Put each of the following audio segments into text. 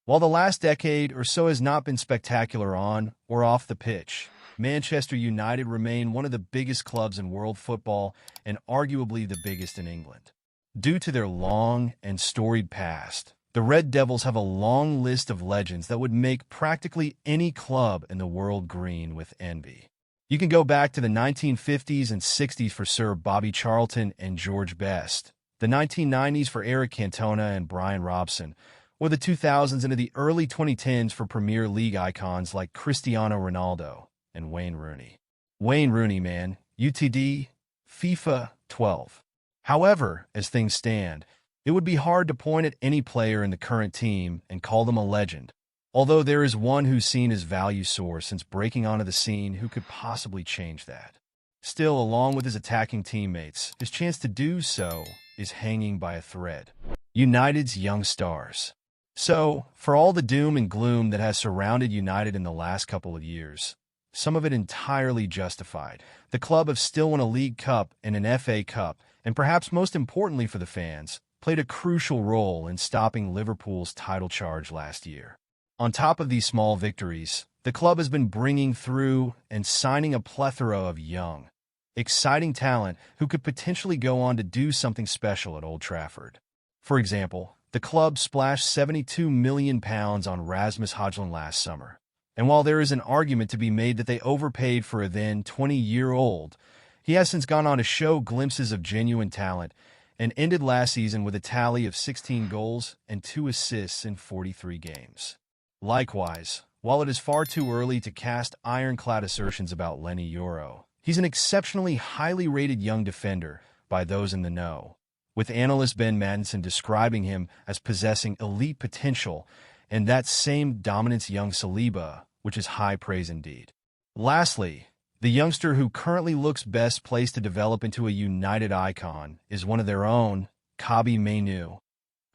While the last decade or so has not been spectacular on or off the pitch, Manchester United remain one of the biggest clubs in world football and arguably the biggest in England. Due to their long and storied past, the Red Devils have a long list of legends that would make practically any club in the world green with envy. You can go back to the 1950s and 60s for Sir Bobby Charlton and George Best, the 1990s for Eric Cantona and Brian Robson, or the 2000s into the early 2010s for Premier League icons like Cristiano Ronaldo and Wayne Rooney. Wayne Rooney, man, UTD, FIFA 12. However, as things stand, it would be hard to point at any player in the current team and call them a legend, although there is one who's seen his value soar since breaking onto the scene who could possibly change that. Still, along with his attacking teammates, his chance to do so is hanging by a thread. United's young stars. So, for all the doom and gloom that has surrounded United in the last couple of years, some of it entirely justified, the club have still won a League Cup and an FA Cup, and perhaps most importantly for the fans, played a crucial role in stopping Liverpool's title charge last year. On top of these small victories, the club has been bringing through and signing a plethora of young, exciting talent who could potentially go on to do something special at Old Trafford. For example, the club splashed £72 million on Rasmus Højlund last summer. And while there is an argument to be made that they overpaid for a then 20-year-old, he has since gone on to show glimpses of genuine talent and ended last season with a tally of 16 goals and 2 assists in 43 games. Likewise, while it is far too early to cast ironclad assertions about Lenny Yoro, he's an exceptionally highly rated young defender by those in the know, with analyst Ben Madison describing him as possessing elite potential and that same dominance young Saliba, which is high praise indeed. Lastly, the youngster who currently looks best placed to develop into a United icon is one of their own, Kobbie Mainoo,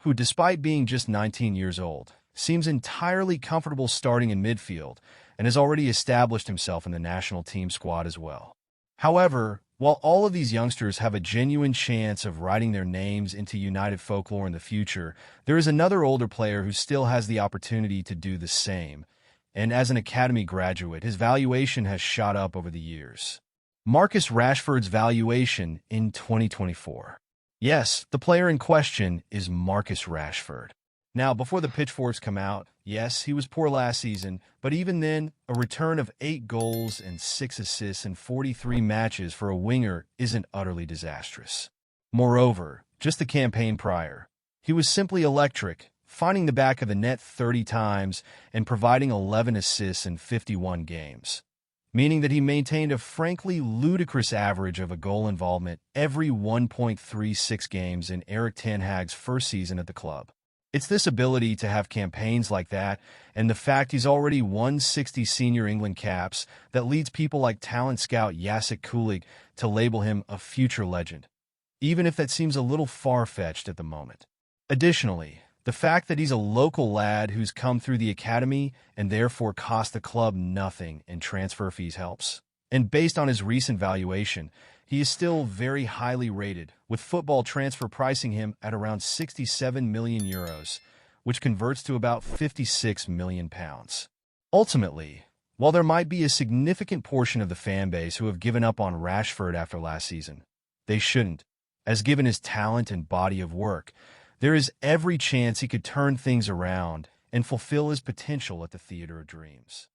who, despite being just 19 years old, seems entirely comfortable starting in midfield and has already established himself in the national team squad as well. However, while all of these youngsters have a genuine chance of writing their names into United folklore in the future, there is another older player who still has the opportunity to do the same, and as an academy graduate, his valuation has shot up over the years. Marcus Rashford's valuation in 2024. Yes, the player in question is Marcus Rashford. Now, before the pitchforks come out, yes, he was poor last season, but even then, a return of 8 goals and 6 assists in 43 matches for a winger isn't utterly disastrous. Moreover, just the campaign prior, he was simply electric, finding the back of the net 30 times and providing 11 assists in 51 games, meaning that he maintained a frankly ludicrous average of a goal involvement every 1.36 games in Erik ten Hag's first season at the club. It's this ability to have campaigns like that and the fact he's already won 60 senior England caps that leads people like talent scout Jacek Kulig to label him a future legend, even if that seems a little far-fetched at the moment. Additionally, the fact that he's a local lad who's come through the academy and therefore cost the club nothing in transfer fees helps. And based on his recent valuation, he is still very highly rated, with Football Transfer pricing him at around €67 million, which converts to about £56 million. Ultimately, while there might be a significant portion of the fan base who have given up on Rashford after last season, they shouldn't, as given his talent and body of work, there is every chance he could turn things around and fulfill his potential at the Theatre of Dreams.